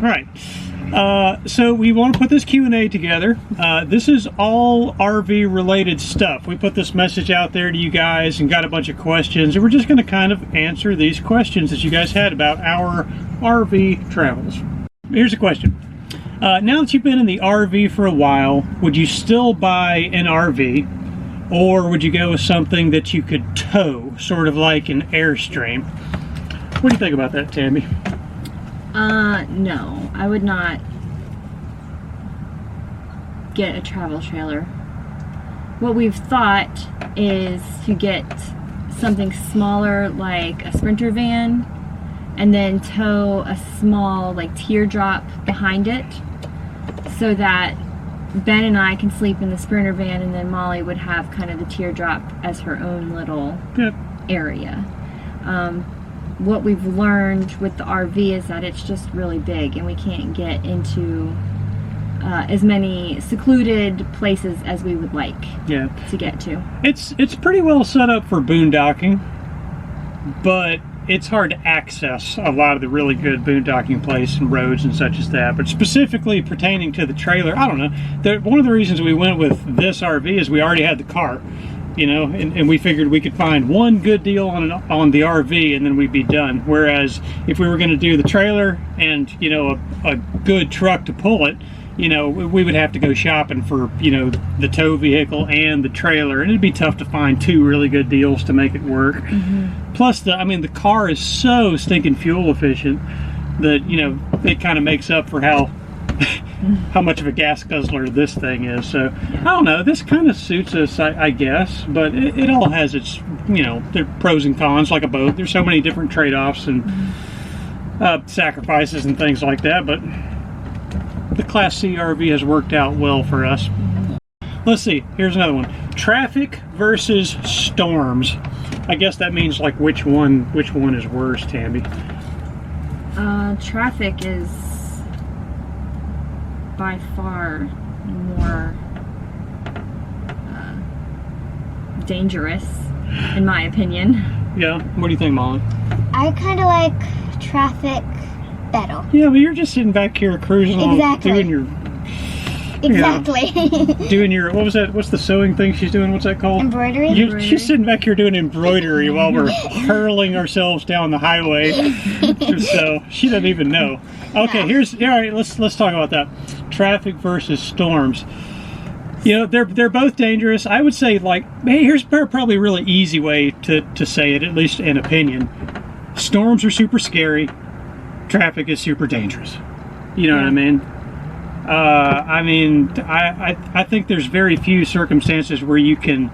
All right. So we want to put this Q&A together. This is all RV related stuff. We put this message out there to you guys and got a bunch of questions, and we're just going to kind of answer these questions that you guys had about our RV travels. Here's a question. Now that you've been in the RV for a while, would you still buy an RV, or would you go with something that you could tow, sort of like an Airstream? What do you think about that, Tambi? No, I would not get a travel trailer. What we've thought is to get something smaller like a Sprinter van and then tow a small like teardrop behind it so that Ben and I can sleep in the Sprinter van and then Molly would have kind of the teardrop as her own little area. What we've learned with the RV is that it's just really big and we can't get into as many secluded places as we would like to get to. It's pretty well set up for boondocking, but it's hard to access a lot of the really good boondocking places and roads and such as that. But specifically pertaining to the trailer, I don't know. One of the reasons we went with this RV is we already had the car. You know, and we figured we could find one good deal on the RV and then we'd be done. Whereas if we were going to do the trailer and, you know, a good truck to pull it, you know, we would have to go shopping for, you know, the tow vehicle and the trailer, and it'd be tough to find two really good deals to make it work. Plus, the car is so stinking fuel efficient that, you know, it kind of makes up for how much of a gas guzzler this thing is. So I don't know, this kind of suits us, I guess, but it all has its, you know, there are pros and cons like a boat. There's so many different trade-offs and sacrifices and things like that, but the Class C RV has worked out well for us. Let's see, here's another one. Traffic versus storms. I guess that means like which one is worse, Tambi? Traffic is by far more dangerous, in my opinion. Yeah, what do you think, Molly? I kind of like traffic better. Yeah, but you're just sitting back here cruising along, doing your... Exactly. Doing your, what was that, what's the sewing thing she's doing, what's that called? Embroidery? She's sitting back here doing embroidery while we're hurling ourselves down the highway. So she doesn't even know. Okay, all right, let's talk about that. Traffic versus storms. You know, they're both dangerous. I would say, like, hey, here's probably a really easy way to say it, at least in opinion. Storms are super scary. Traffic is super dangerous. You know what I mean? I think there's very few circumstances where you can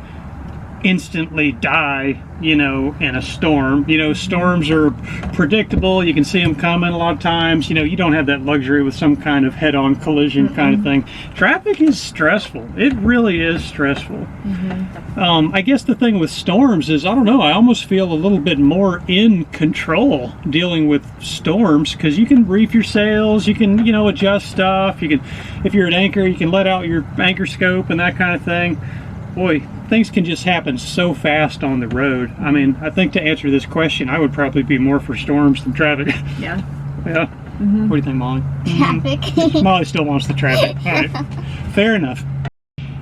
instantly die, you know, in a storm. You know, storms are predictable. You can see them coming a lot of times. You know, you don't have that luxury with some kind of head-on collision kind of thing. Traffic is stressful. It really is stressful. I guess the thing with storms is, I don't know, I almost feel a little bit more in control dealing with storms because you can reef your sails, you can, you know, adjust stuff. You can, if you're at anchor, you can let out your anchor scope and that kind of thing. Boy, things can just happen so fast on the road. I mean, I think to answer this question, I would probably be more for storms than traffic. Yeah. What do you think, Molly? Traffic. Molly still wants the traffic. All right. Fair enough.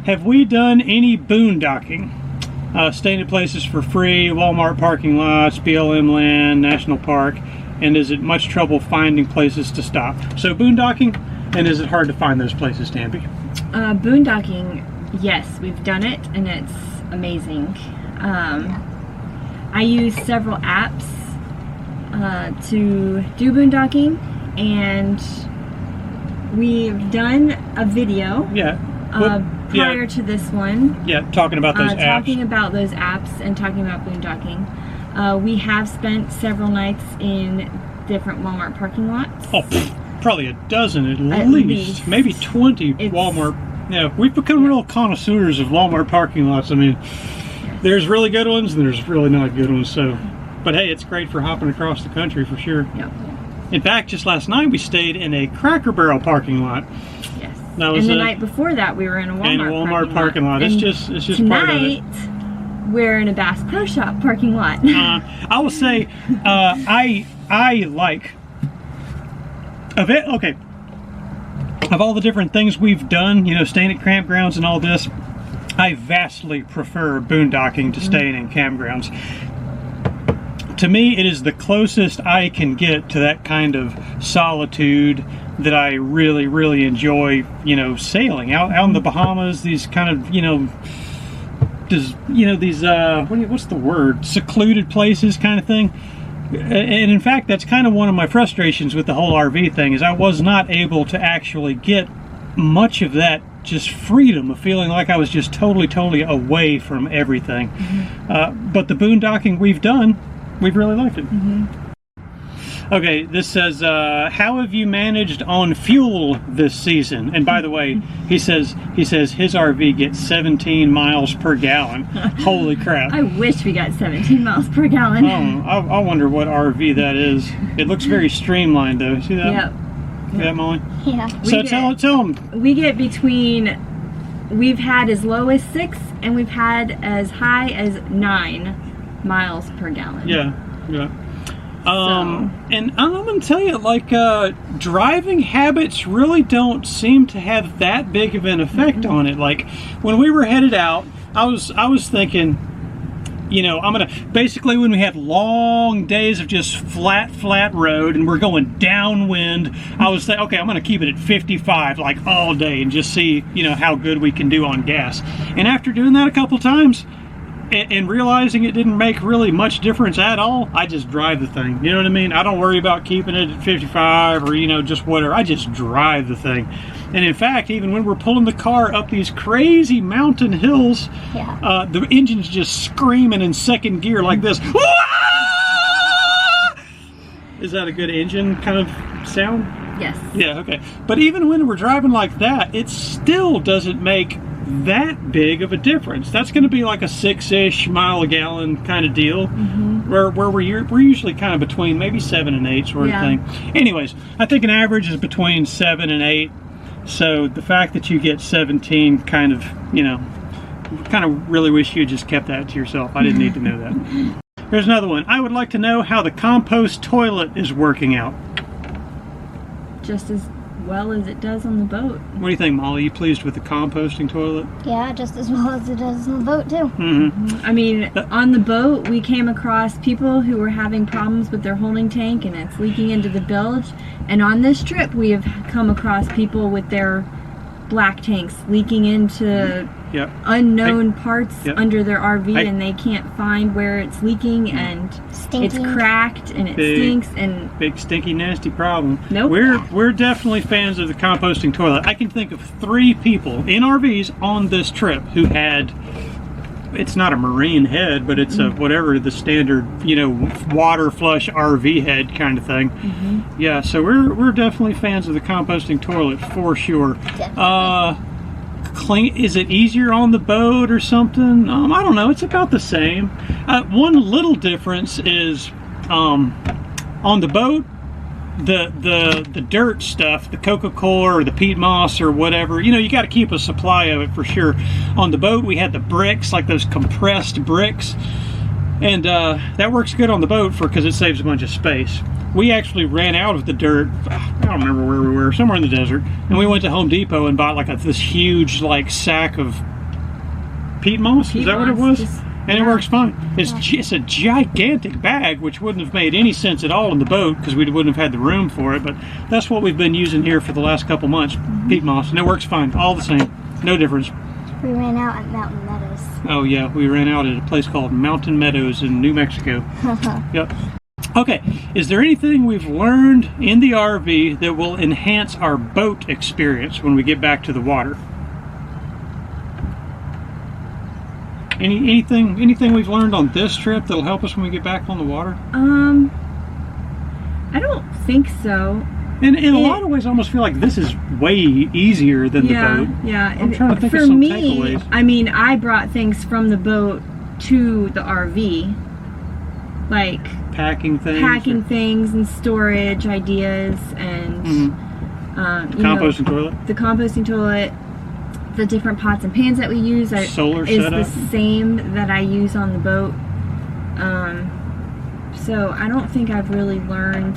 Have we done any boondocking? Staying at places for free, Walmart parking lots, BLM land, national park, and is it much trouble finding places to stop? So boondocking, and is it hard to find those places, Tambi? Boondocking, yes, we've done it, and it's amazing. I use several apps to do boondocking, and we've done a video prior to this one. Yeah, talking about those apps. Talking about those apps and talking about boondocking. We have spent several nights in different Walmart parking lots. Oh, probably a dozen at least. Maybe 20 Walmart. Yeah, we've become real connoisseurs of Walmart parking lots. I mean, there's really good ones and there's really not good ones. So, but hey, it's great for hopping across the country for sure. Yep. In fact, just last night we stayed in a Cracker Barrel parking lot. Yes. That was and the night before that we were in a Walmart parking lot. It's just part of it. Tonight we're in a Bass Pro Shop parking lot. I will say, I like Okay. Of all the different things we've done, you know, staying at campgrounds and all this, I vastly prefer boondocking to staying in campgrounds. To me, it is the closest I can get to that kind of solitude that I really, really enjoy, you know, sailing. Out in the Bahamas, these kind of, you know, what's the word? Secluded places kind of thing. And in fact, that's kind of one of my frustrations with the whole RV thing, is I was not able to actually get much of that just freedom of feeling like I was just totally away from everything. But the boondocking we've done, we've really liked it. Okay, this says, how have you managed on fuel this season? And by the way, he says his RV gets 17 miles per gallon. Holy crap. I wish we got 17 miles per gallon. Oh, I wonder what RV that is. It looks very streamlined though. See that? Yep. See that, Molly? Yeah. So tell them. We get we've had as low as 6 and we've had as high as 9 miles per gallon. Yeah. And I'm going to tell you, like, driving habits really don't seem to have that big of an effect on it. Like, when we were headed out, I was thinking, you know, basically when we had long days of just flat road and we're going downwind, I was thinking, okay, I'm going to keep it at 55 like all day and just see, you know, how good we can do on gas. And after doing that a couple times, and realizing it didn't make really much difference at all, I just drive the thing. You know what I mean? I don't worry about keeping it at 55 or, you know, just whatever. I just drive the thing. And in fact, even when we're pulling the car up these crazy mountain hills, the engine's just screaming in second gear like this. Is that a good engine kind of sound? Yes. Yeah, okay. But even when we're driving like that, it still doesn't make that big of a difference. That's going to be like a 6-ish mile a gallon kind of deal, where we're usually kind of between maybe 7 and 8 sort of thing. Anyways, I think an average is between 7 and 8. So the fact that you get 17 kind of, you know, kind of really wish you just kept that to yourself. I didn't need to know that. Here's another one. I would like to know how the compost toilet is working out. Just as well as it does on the boat. What do you think, Molly? You pleased with the composting toilet? Yeah, just as well as it does on the boat too. I mean, on the boat we came across people who were having problems with their holding tank and it's leaking into the bilge. And on this trip we have come across people with their black tanks leaking into unknown parts under their RV and they can't find where it's leaking and it's cracked and it stinks and big stinky nasty problem. Nope. We're definitely fans of the composting toilet. I can think of 3 people in RVs on this trip who had, it's not a marine head, but it's a whatever the standard, you know, water flush RV head kind of thing. Yeah, so we're definitely fans of the composting toilet for sure. Clean, is it easier on the boat or something? I don't know, it's about the same. One little difference is on the boat, the dirt stuff, the Coca-Cola or the peat moss or whatever, you know, you got to keep a supply of it for sure. On the boat we had the bricks, like those compressed bricks, and that works good on the boat because it saves a bunch of space. We actually ran out of the dirt, I don't remember where we were, somewhere in the desert, and we went to Home Depot and bought like this huge like sack of peat moss. Is that what it was? And it works fine. It's a gigantic bag, which wouldn't have made any sense at all in the boat because we wouldn't have had the room for it, but that's what we've been using here for the last couple months, peat moss, and it works fine, all the same, no difference. We ran out at Mountain Meadows. Oh yeah, we ran out at a place called Mountain Meadows in New Mexico. Yep. Okay, is there anything we've learned in the RV that will enhance our boat experience when we get back to the water? Anything we've learned on this trip that'll help us when we get back on the water? I don't think so. In a lot of ways, I almost feel like this is way easier than the boat. Yeah, I'm trying to think of some takeaways. I mean, I brought things from the boat to the RV. Like packing things and storage ideas and composting toilet. The composting toilet, the different pots and pans that we use solar is setup. The same that I use on the boat. So I don't think I've really learned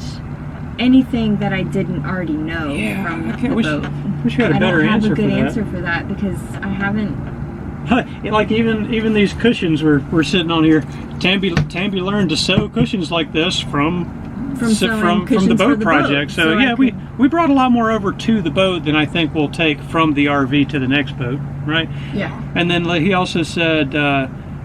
anything that I didn't already know from the boat. Wish we had a better answer for that. I don't have a good answer for that because I haven't. Like even these cushions we're sitting on here. Tambi learned to sew cushions like this from the boat project. So yeah, we brought a lot more over to the boat than I think we'll take from the RV to the next boat, right? Yeah. And then he also said,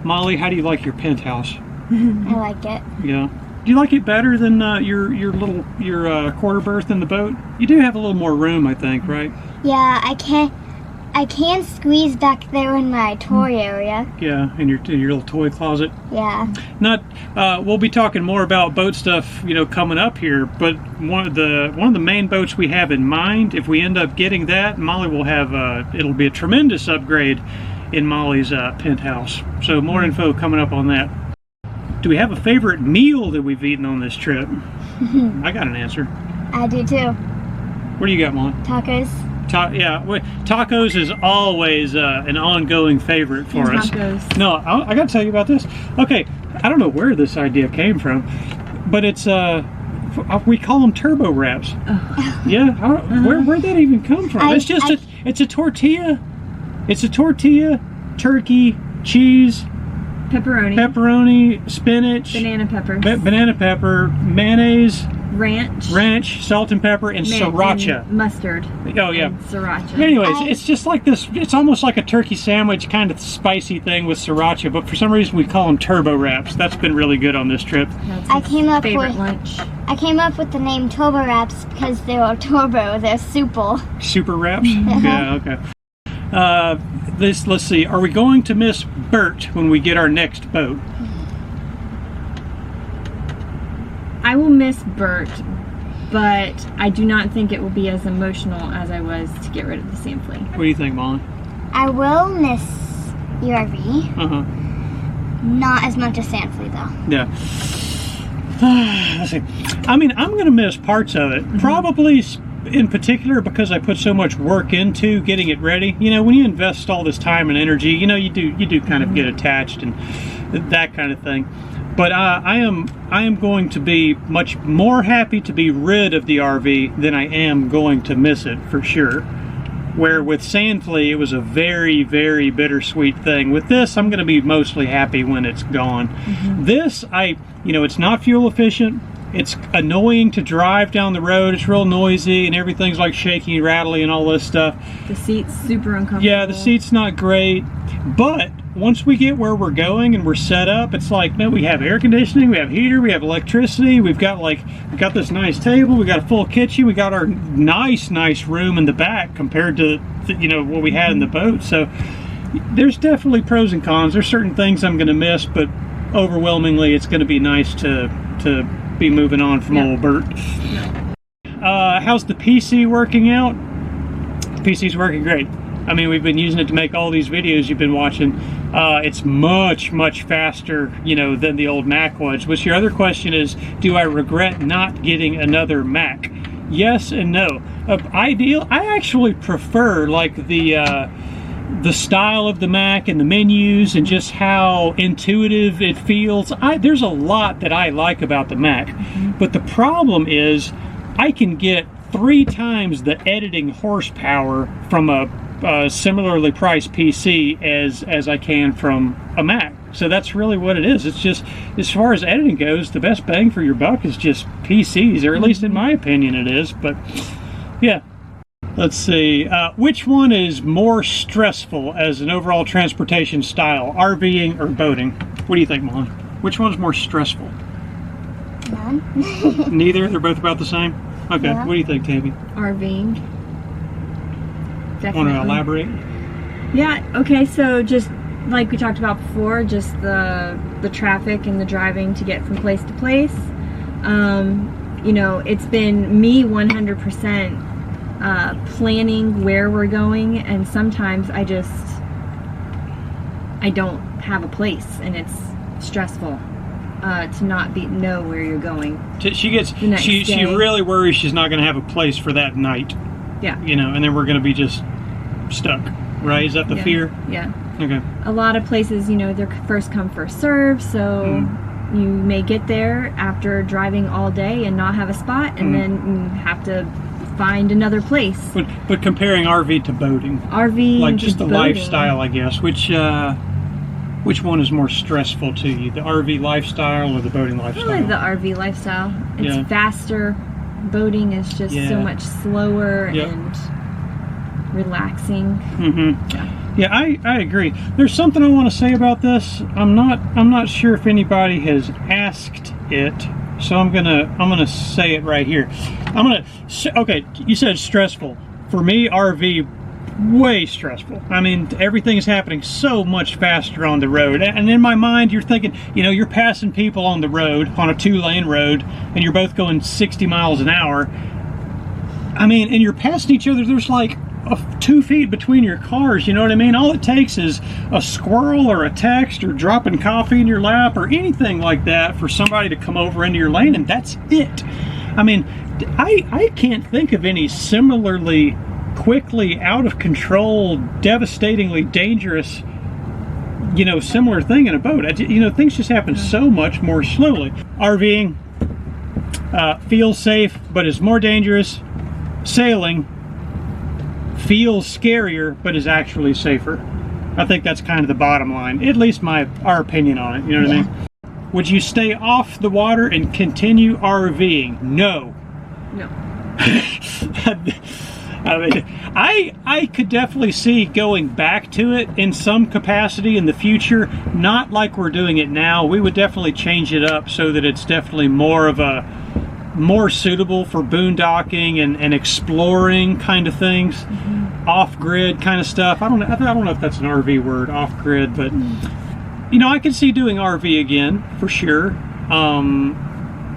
Molly, how do you like your penthouse? I like it. Yeah. Do you like it better than your quarter berth in the boat? You do have a little more room, I think, right? Yeah, I can squeeze back there in my toy area. Yeah, in your little toy closet. Yeah. We'll be talking more about boat stuff, coming up here. But one of the main boats we have in mind, if we end up getting that, Molly will have it'll be a tremendous upgrade in Molly's penthouse. So more info coming up on that. Do we have a favorite meal that we've eaten on this trip? I got an answer. I do too. What do you got, Molly? Tacos. Tacos is always an ongoing favorite for us. Tacos. No, I got to tell you about this. Okay, I don't know where this idea came from, but it's we call them turbo wraps. Oh. Yeah, where'd that even come from? It's a tortilla. It's a tortilla, turkey, cheese, pepperoni, spinach, banana pepper, mayonnaise, ranch, salt and pepper, and sriracha. And mustard. Oh yeah. And sriracha. Anyways, it's just like this. It's almost like a turkey sandwich kind of spicy thing with sriracha, but for some reason we call them turbo wraps. That's been really good on this trip. That's favorite lunch. I came up with the name turbo wraps because they are turbo. They're super. Super wraps? Yeah. Okay. Let's see. Are we going to miss Bert when we get our next boat? I will miss Bert, but I do not think it will be as emotional as I was to get rid of the sand flea. What do you think, Molly? I will miss your RV. Not as much as sand flea, though. Yeah. Let's see. I mean, I'm going to miss parts of it. Probably in particular because I put so much work into getting it ready. When you invest all this time and energy, you do kind of get attached and that kind of thing. But I am going to be much more happy to be rid of the RV than I am going to miss it, for sure. Where with sand flea, it was a very, very bittersweet thing. With this, I'm going to be mostly happy when it's gone. This, it's not fuel efficient. It's annoying to drive down the road. It's real noisy and everything's like shaky, rattly and all this stuff. The seat's super uncomfortable. Yeah, the seat's not great. But once we get where we're going and we're set up, it's like, no, we have air conditioning, we have heater, we have electricity, we got this nice table, we got a full kitchen, we got our nice room in the back compared to what we had in the boat. So there's definitely pros and cons. There's certain things I'm going to miss, but overwhelmingly it's going to be nice to be moving on from old Bert. How's the PC working out? The PC's working great. I mean, we've been using it to make all these videos you've been watching. It's much faster, than the old Mac was. Which your other question is, do I regret not getting another Mac? Yes and no. Ideal. I actually prefer like the style of the Mac and the menus and just how intuitive it feels. There's a lot that I like about the Mac, but the problem is I can get 3 times the editing horsepower from a similarly priced PC as I can from a Mac. So that's really what it is. It's just, as far as editing goes, the best bang for your buck is just PCs, or at least in my opinion it is. But yeah. Let's see, which one is more stressful as an overall transportation style, RVing or boating? What do you think, Molly? Which one's more stressful? None. Neither? They're both about the same? Okay, yeah. What do you think, Tambi? RVing. Definitely. Want to elaborate? Yeah, okay, so just like we talked about before, just the traffic and the driving to get from place to place. It's been me 100% planning where we're going, and sometimes I don't have a place, and it's stressful to not know where you're going. She really worries she's not going to have a place for that night. Yeah. And then we're going to be just stuck, right? Is that the fear? Yeah. Okay. A lot of places, they're first come, first serve, so you may get there after driving all day and not have a spot, and then you have to find another place. But comparing RV to boating, RV, like just the boating. lifestyle, I guess. Which one is more stressful to you, the RV lifestyle or the boating lifestyle? Probably the RV lifestyle. It's faster. Boating is just so much slower and relaxing. Yeah, I agree. There's something I want to say about this. I'm not sure if anybody has asked it, so I'm gonna say it right here. Okay, you said stressful. For me, RV, way stressful. I mean, everything's happening so much faster on the road, and in my mind you're thinking, you're passing people on the road, on a 2-lane road, and you're both going 60 miles an hour. I mean, and you're passing each other, there's like 2 feet between your cars, you know what I mean? All it takes is a squirrel or a text or dropping coffee in your lap or anything like that for somebody to come over into your lane, and that's it. I mean, I can't think of any similarly quickly, out of control, devastatingly dangerous, similar thing in a boat. Things just happen so much more slowly. RVing feels safe, but is more dangerous. Sailing feels scarier, but is actually safer. I think that's kind of the bottom line, at least our opinion on it. You know what I mean? Would you stay off the water and continue RVing? No. No. I mean, I could definitely see going back to it in some capacity in the future, not like we're doing it now. We would definitely change it up so that it's definitely more suitable for boondocking and exploring kind of things, off-grid kind of stuff. I don't know if that's an RV word, off-grid, but I could see doing RV again for sure.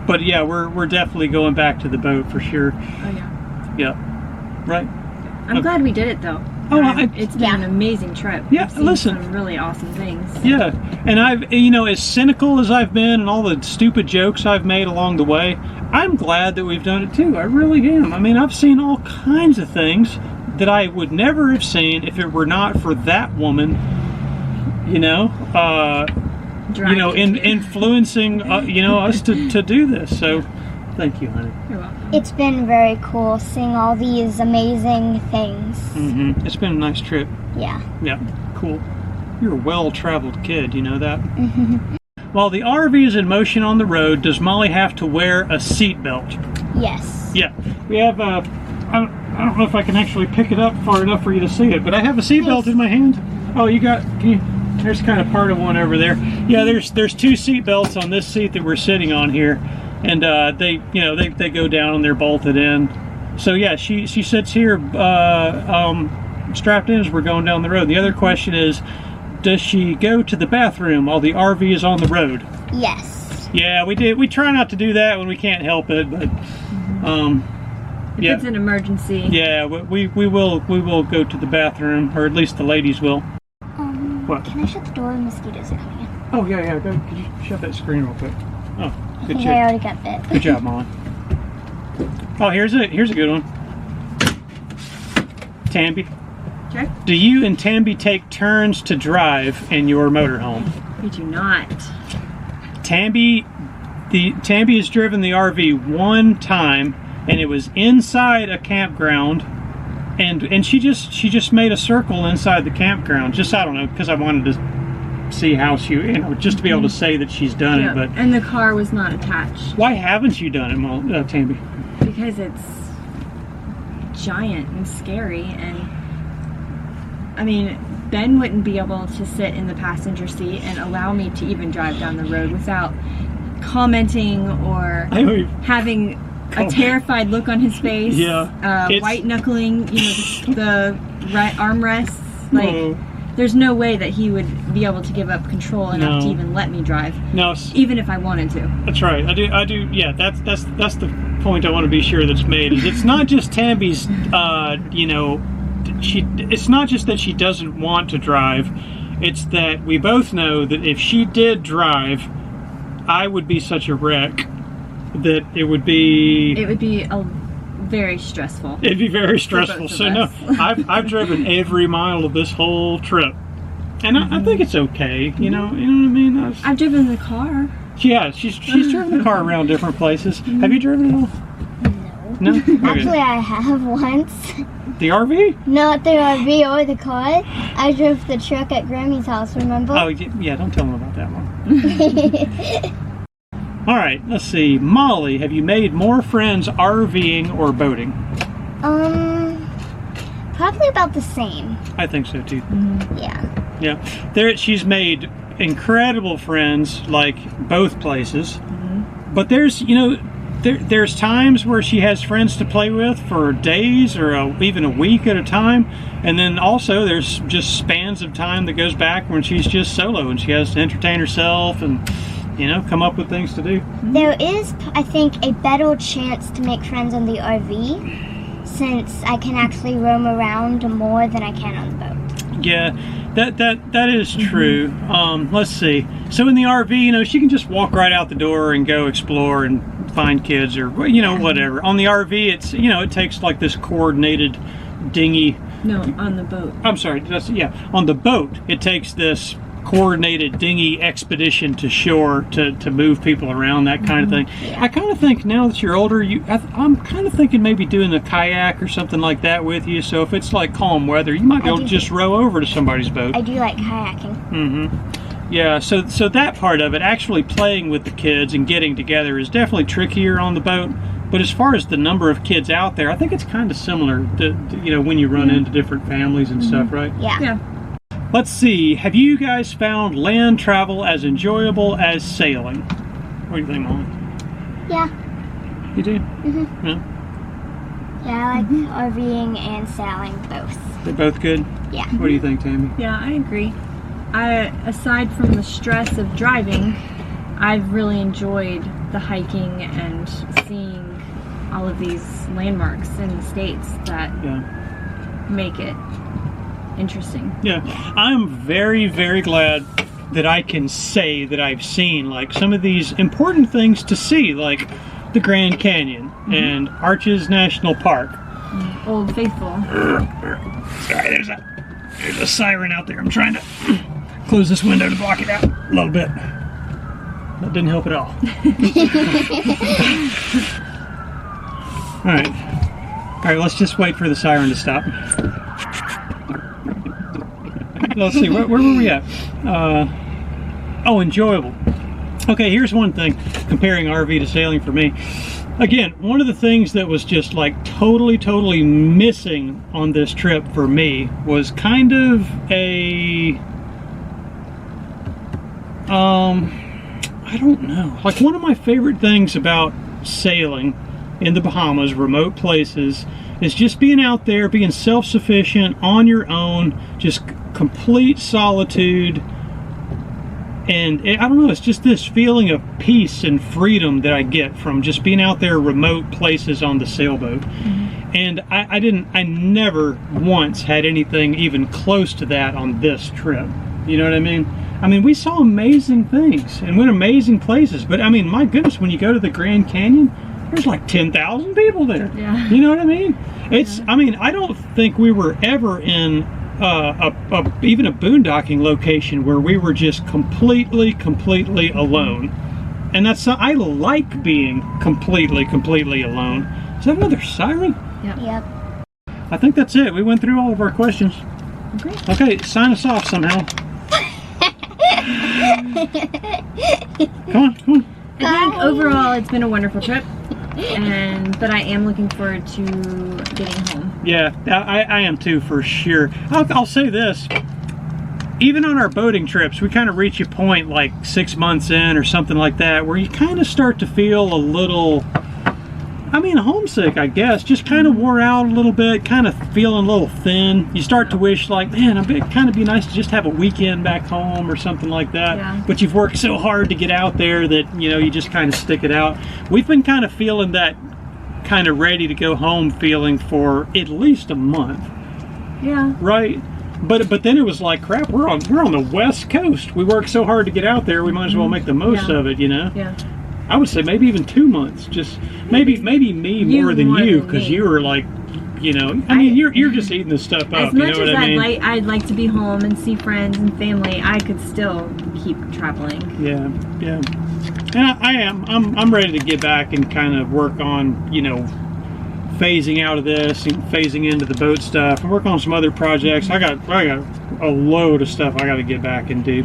But yeah, we're definitely going back to the boat for sure. Oh yeah. Yeah. Right. I'm glad we did it though. It's been an amazing trip. Yeah, We've seen listen. some really awesome things. Yeah, and I've, as cynical as I've been and all the stupid jokes I've made along the way, I'm glad that we've done it too. I really am. I mean, I've seen all kinds of things that I would never have seen if it were not for that woman, influencing, us to do this. So, thank you, honey. You're welcome. It's been very cool seeing all these amazing things. It's been a nice trip. Yeah. Yeah, cool. You're a well-traveled kid, you know that? While the RV is in motion on the road, does Molly have to wear a seatbelt? Yes. Yeah. We have I don't know if I can actually pick it up far enough for you to see it, but I have a seatbelt in my hand. Oh, there's kind of part of one over there. Yeah, there's 2 seatbelts on this seat that we're sitting on here. And they go down and they're bolted in. So yeah, she sits here strapped in as we're going down the road. The other question is, does she go to the bathroom while the RV is on the road? Yes. Yeah, we did. We try not to do that when we can't help it, but if it's an emergency. Yeah, we will go to the bathroom, or at least the ladies will. What? Can I shut the door? Mosquitoes are coming in. Oh yeah. Go. Could you shut that screen real quick? Oh. I think I already got bit. Good job, Molly. Oh, here's a good one. Tambi. Okay. Do you and Tambi take turns to drive in your motorhome? We do not. Tambi has driven the RV one time, and it was inside a campground, and she just made a circle inside the campground. Just, I don't know, because I wanted to see how she, just to be able to say that she's done it. But and the car was not attached. Why haven't you done it, Tambi? Because it's giant and scary, and I mean, Ben wouldn't be able to sit in the passenger seat and allow me to even drive down the road without commenting or having a terrified look on his face. Yeah, white knuckling, the right armrests. Like, there's no way that he would be able to give up control enough to even let me drive. No, even if I wanted to. That's right. I do. Yeah, that's the point I want to be sure that's made. Is it's not just Tambi's. It's not just that she doesn't want to drive. It's that we both know that if she did drive, I would be such a wreck that it would be very stressful. It'd be very stressful. So no, I've driven every mile of this whole trip, and I think it's okay. You know what I mean. I've driven the car. Yeah, she's driven the car around different places. Have you driven it all? No. No? Okay. Actually, I have once. The RV? Not the RV or the car. I drove the truck at Grammy's house, remember? Oh, yeah, don't tell them about that one. All right, let's see. Molly, have you made more friends RVing or boating? Probably about the same. I think so, too. Yeah. Yeah. She's made incredible friends, like, both places. But there's, there's times where she has friends to play with for days or even a week at a time, and then also there's just spans of time that goes back when she's just solo and she has to entertain herself and come up with things to do. There is, I think, a better chance to make friends on the RV since I can actually roam around more than I can on the boat. Yeah, that is true. Let's see. So in the RV, she can just walk right out the door and go explore and find kids or whatever. On the RV, it's it takes like this coordinated dinghy. No, on the boat. I'm sorry. On the boat, it takes this coordinated dinghy expedition to shore to move people around, that kind of thing. Yeah. I kind of think now that you're older, I'm kind of thinking maybe doing a kayak or something like that with you. So if it's like calm weather, you might be able to just row over to somebody's boat. I do like kayaking. Yeah, so that part of it, actually playing with the kids and getting together, is definitely trickier on the boat. But as far as the number of kids out there, I think it's kind of similar to when you run into different families and stuff, right? Yeah. Let's see. Have you guys found land travel as enjoyable as sailing? What do you think, Molly? Yeah. You do? Yeah. Yeah, I like RVing and sailing both. They're both good? Yeah. What do you think, Tammy? Yeah, I agree. Aside from the stress of driving, I've really enjoyed the hiking and seeing all of these landmarks in the States that make it interesting. Yeah, I'm very, very glad that I can say that I've seen like some of these important things to see, like the Grand Canyon and Arches National Park. Old Faithful. Sorry, there's a siren out there. I'm trying to close this window to block it out a little bit. That didn't help at all. All right, let's just wait for the siren to stop. Let's see, where were we at? Enjoyable. Okay, here's one thing comparing RV to sailing for me. Again, one of the things that was just like totally missing on this trip for me was kind of a I don't know, like one of my favorite things about sailing in the Bahamas, remote places, is just being out there, being self-sufficient on your own, just complete solitude. And I don't know, it's just this feeling of peace and freedom that I get from just being out there, remote places on the sailboat. And I never once had anything even close to that on this trip. You know what I mean? I mean, we saw amazing things and went amazing places, but I mean, my goodness, when you go to the Grand Canyon, there's like 10,000 people there. Yeah. You know what I mean? It's, I mean, I don't think we were ever in even a boondocking location where we were just completely alone. And that's, I like being completely alone. Is that another siren? Yep. I think that's it. We went through all of our questions. Okay, sign us off somehow. Come on. I think overall it's been a wonderful trip, but I am looking forward to getting home. Yeah, I am too, for sure. I'll say this. Even on our boating trips, we kind of reach a point like 6 months in or something like that where you kind of start to feel a little, I mean, homesick, I guess. Just kind of wore out a little bit, kind of feeling a little thin. You start to wish like, man, it'd kind of be nice to just have a weekend back home or something like that. Yeah. But you've worked so hard to get out there that, you know, you just kind of stick it out. We've been kind of feeling that kind of ready to go home feeling for at least a month. Yeah. Right? But then it was like, crap, we're on the West Coast. We worked so hard to get out there, we might as well make the most of it, you know? Yeah. I would say maybe even 2 months. Just maybe me more than you, because you were like you know, I mean, you're just eating this stuff up. As much you know as what I mean? I'd like to be home and see friends and family, I could still keep traveling. Yeah, yeah. And I am. I'm ready to get back and kind of work on, you know, phasing out of this and phasing into the boat stuff and work on some other projects. I got a load of stuff I got to get back and do.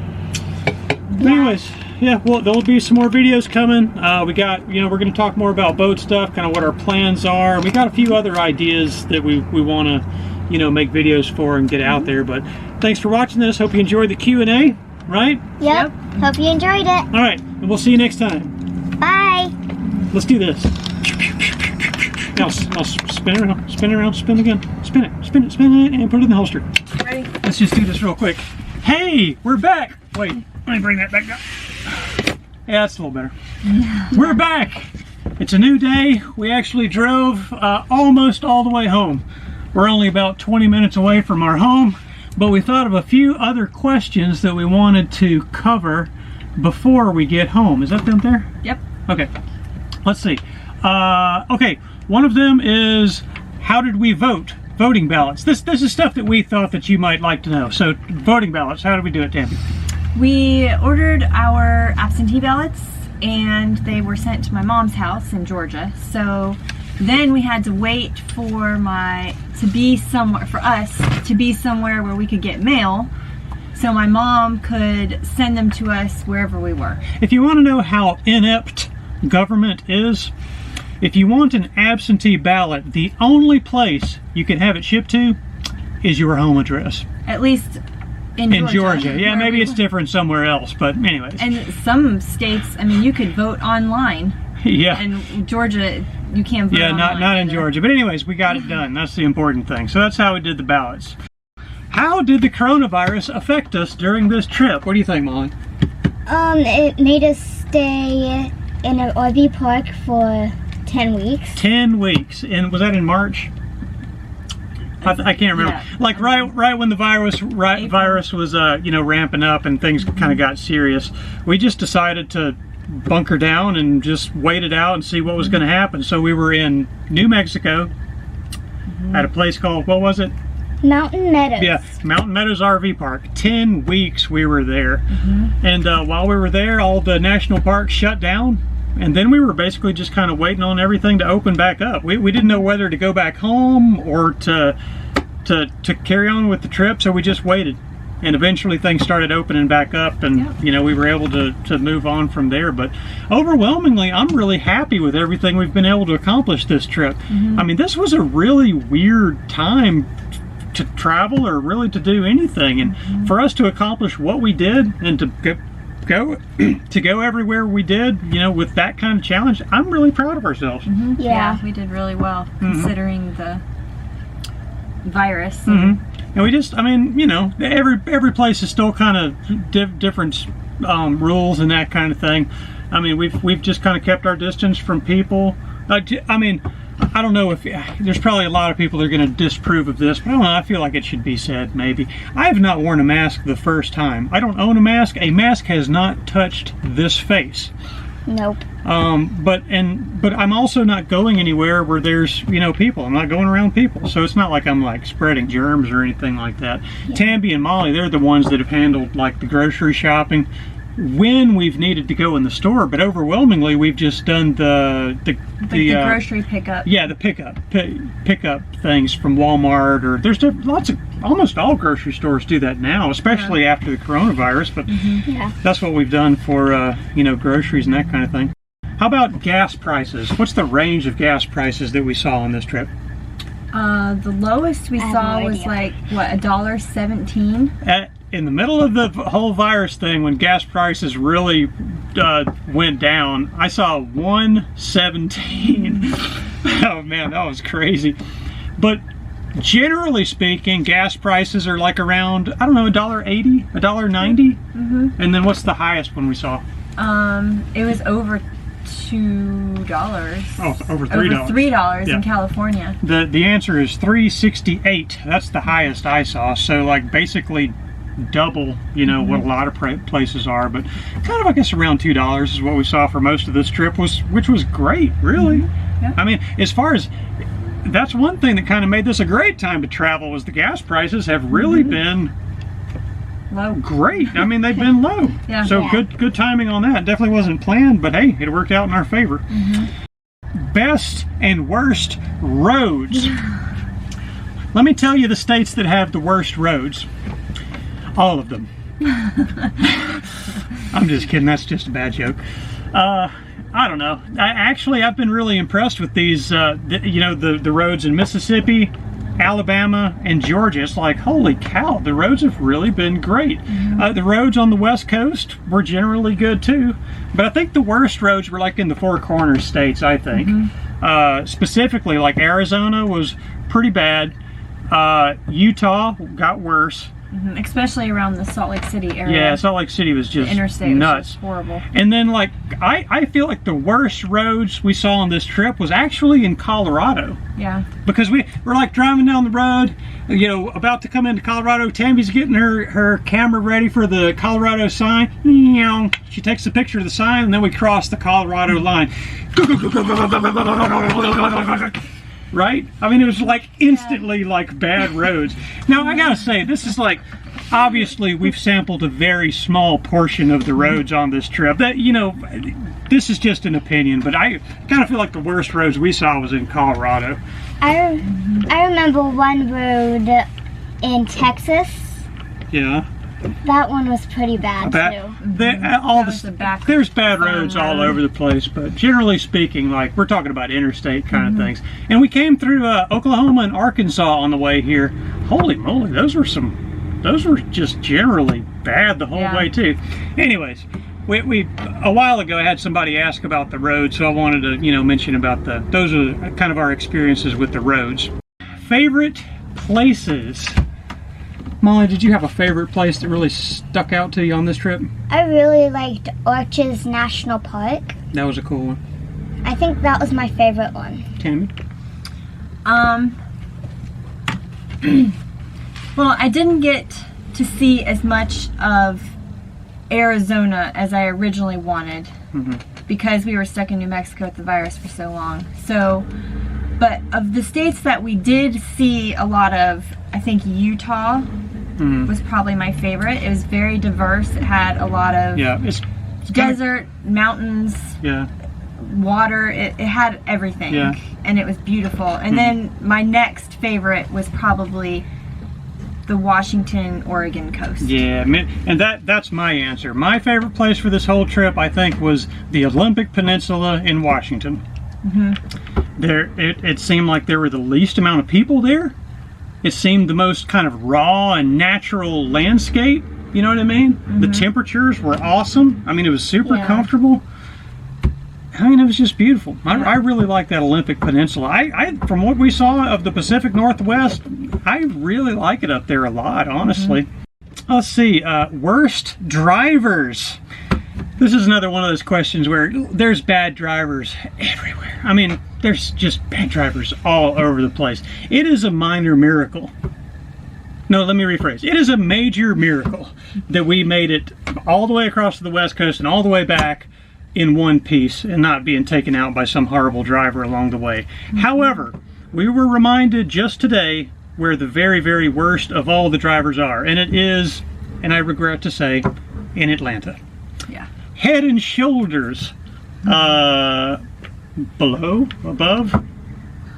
But anyways, yeah, well, there'll be some more videos coming. We got, you know, we're going to talk more about boat stuff, kind of what our plans are. We got a few other ideas that we want to, you know, make videos for and get out there. But thanks for watching this. Hope you enjoyed the Q&A, right? Yep. Hope you enjoyed it. All right, and we'll see you next time. Bye. Let's do this. Now spin it around, spin again. Spin it, and put it in the holster. Ready? Let's just do this real quick. Hey, we're back. Wait, let me bring that back up. Yeah, that's a little better. We're back. It's a new day. We actually drove almost all the way home. We're only about 20 minutes away from our home, but we thought of a few other questions that we wanted to cover before we get home. Is that them there? Yep. Okay, let's see. Okay, one of them is, how did we vote? Voting ballots. This is stuff that we thought that you might like to know. So, voting ballots, how did we do it, Tambi? We ordered our absentee ballots and they were sent to my mom's house in Georgia. So then we had to wait for us to be somewhere where we could get mail, so my mom could send them to us wherever we were. If you want to know how inept government is, if you want an absentee ballot, the only place you can have it shipped to is your home address. At least in Georgia. Yeah, maybe it's different somewhere else, but anyways. And some states, I mean, you could vote online. Yeah. And Georgia, you can't vote online. Yeah, not in either. Georgia. But anyways, we got it done. That's the important thing. So that's how we did the ballots. How did the coronavirus affect us during this trip? What do you think, Molly? It made us stay in an RV park for 10 weeks. 10 weeks. And was that in March? I can't remember. Yeah. Like right when the virus was you know, ramping up and things kind of got serious, we just decided to bunker down and just wait it out and see what was going to happen. So we were in New Mexico at a place called, what was it? Mountain Meadows. Yeah, Mountain Meadows RV Park. 10 weeks we were there. And while we were there, all the national parks shut down. And then we were basically just kind of waiting on everything to open back up. We didn't know whether to go back home or to carry on with the trip, so we just waited. And eventually things started opening back up, and you know, we were able to move on from there. But overwhelmingly, I'm really happy with everything we've been able to accomplish this trip. I mean, this was a really weird time to travel or really to do anything, and for us to accomplish what we did and to go everywhere we did, you know, with that kind of challenge, I'm really proud of ourselves. Yeah. We did really well considering the virus. And we just, I mean, you know, every place is still kind of different rules and that kind of thing. I mean, we've just kind of kept our distance from people. I mean, I don't know if there's probably a lot of people that are going to disapprove of this, but I don't know, I feel like it should be said maybe. I have not worn a mask the first time. I don't own a mask. A mask has not touched this face. Nope. But I'm also not going anywhere where there's, you know, people. I'm not going around people, so it's not like I'm like spreading germs or anything like that. Yeah. Tambi and Molly, they're the ones that have handled like the grocery shopping when we've needed to go in the store, but overwhelmingly we've just done the grocery pickup. Yeah, the pickup things from Walmart, or there's lots of, almost all grocery stores do that now, especially after the coronavirus. But that's what we've done for you know, groceries and that kind of thing. How about gas prices? What's the range of gas prices that we saw on this trip? The lowest we saw was like, what, $1.17? In the middle of the whole virus thing, when gas prices really went down, I saw $1.17. Oh man, that was crazy. But generally speaking, gas prices are like around, I don't know, $1.80, $1.90. And then what's the highest one we saw? It was over $2. Oh, over $3. Over $3 in California. The answer is $3.68. That's the highest I saw. So like basically double, you know, what a lot of places are, but kind of, I guess, around $2 is what we saw for most of this trip, which was great, really. I mean, as far as that's one thing that kind of made this a great time to travel, was the gas prices have really been Low. great. I mean, they've been low. Yeah. So Yeah. good timing on that. Definitely wasn't planned, but hey, it worked out in our favor. Best and worst roads. Let me tell you the states that have the worst roads. All of them. I'm just kidding. That's just a bad joke. I don't know. I've been really impressed with these, the roads in Mississippi, Alabama, and Georgia. It's like, holy cow, the roads have really been great. The roads on the West Coast were generally good too, but I think the worst roads were like in the Four Corners states, I think. Specifically, like Arizona was pretty bad. Utah got worse. Especially around the Salt Lake City area. Yeah, Salt Lake City was just the interstate nuts. was just horrible. And then, like, I feel like the worst roads we saw on this trip was actually in Colorado. Yeah. Because we're like driving down the road, about to come into Colorado. Tambi's getting her camera ready for the Colorado sign. She takes a picture of the sign, and then we cross the Colorado line. Right? I mean, it was like instantly like bad roads. Now, I gotta say, this is like, obviously we've sampled a very small portion of the roads on this trip. That, this is just an opinion, but I kind of feel like the worst roads we saw was in Colorado. I remember one road in Texas. Yeah. That one was pretty bad too. There's bad roads all over the place, but generally speaking, like, we're talking about interstate kind of things. And we came through Oklahoma and Arkansas on the way here. Holy moly, those were just generally bad the whole way too. Anyways, we a while ago I had somebody ask about the roads, so I wanted to mention about those are kind of our experiences with the roads. Favorite places. Molly, did you have a favorite place that really stuck out to you on this trip? I really liked Arches National Park. That was a cool one. I think that was my favorite one. Tammy? Well, I didn't get to see as much of Arizona as I originally wanted because we were stuck in New Mexico with the virus for so long. But of the states that we did see a lot of, I think Utah was probably my favorite. It was very diverse. It had a lot of it's desert, mountains, water. It had everything, and it was beautiful. And then my next favorite was probably the Washington, Oregon coast. Yeah, and that's my answer. My favorite place for this whole trip, I think, was the Olympic Peninsula in Washington. It seemed like there were the least amount of people there. It seemed the most kind of raw and natural landscape. You know what I mean? The temperatures were awesome. I mean, it was super comfortable. I mean, it was just beautiful. I really like that Olympic Peninsula. I from what we saw of the Pacific Northwest, I really like it up there a lot, honestly. Let's see, worst drivers. This is another one of those questions where there's bad drivers everywhere. I mean, there's just bad drivers all over the place. It is a minor miracle. No, let me rephrase. It is a major miracle that we made it all the way across to the West Coast and all the way back in one piece and not being taken out by some horrible driver along the way. However, we were reminded just today where the very, very worst of all the drivers are, and it is, and I regret to say, in Atlanta. Yeah. Head and shoulders below, above.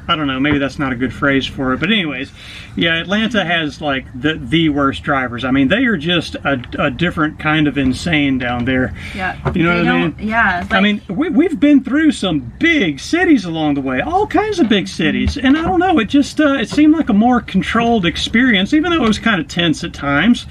I don't know, maybe that's not a good phrase for it, but anyways, yeah, Atlanta has like the worst drivers. I mean, they are just a different kind of insane down there. Yeah. You know what I mean? Yeah. Like, I mean, we've been through some big cities along the way, all kinds of big cities, and I don't know, it just it seemed like a more controlled experience, even though it was kind of tense at times.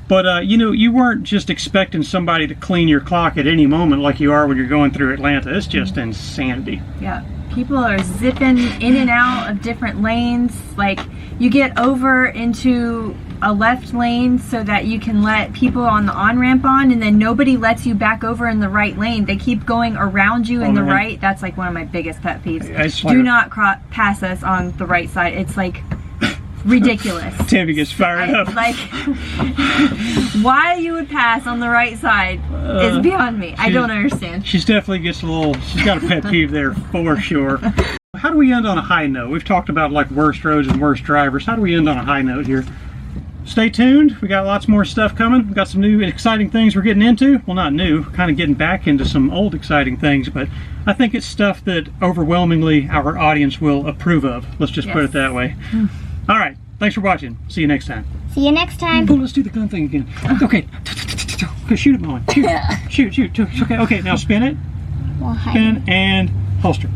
But, you weren't just expecting somebody to clean your clock at any moment like you are when you're going through Atlanta. It's just insanity. Yeah. People are zipping in and out of different lanes. Like, you get over into a left lane so that you can let people on the on-ramp on, and then nobody lets you back over in the right lane. They keep going around you in the right. That's like one of my biggest pet peeves. Do not pass us on the right side. It's like ridiculous. Tambi gets fired up. Like, why you would pass on the right side is beyond me. I don't understand. She's definitely she's got a pet peeve there for sure. How do we end on a high note? We've talked about like worst roads and worst drivers. How do we end on a high note here? Stay tuned. We got lots more stuff coming. We got some new exciting things we're getting into. Well, not new, kind of getting back into some old exciting things, but I think it's stuff that overwhelmingly our audience will approve of. Let's just put it that way. All right. Thanks for watching. See you next time. See you next time. Oh, let's do the gun thing again. Okay. Okay, shoot it, Molly. Shoot. Shoot. Okay. Okay. Now spin it. Spin and holster.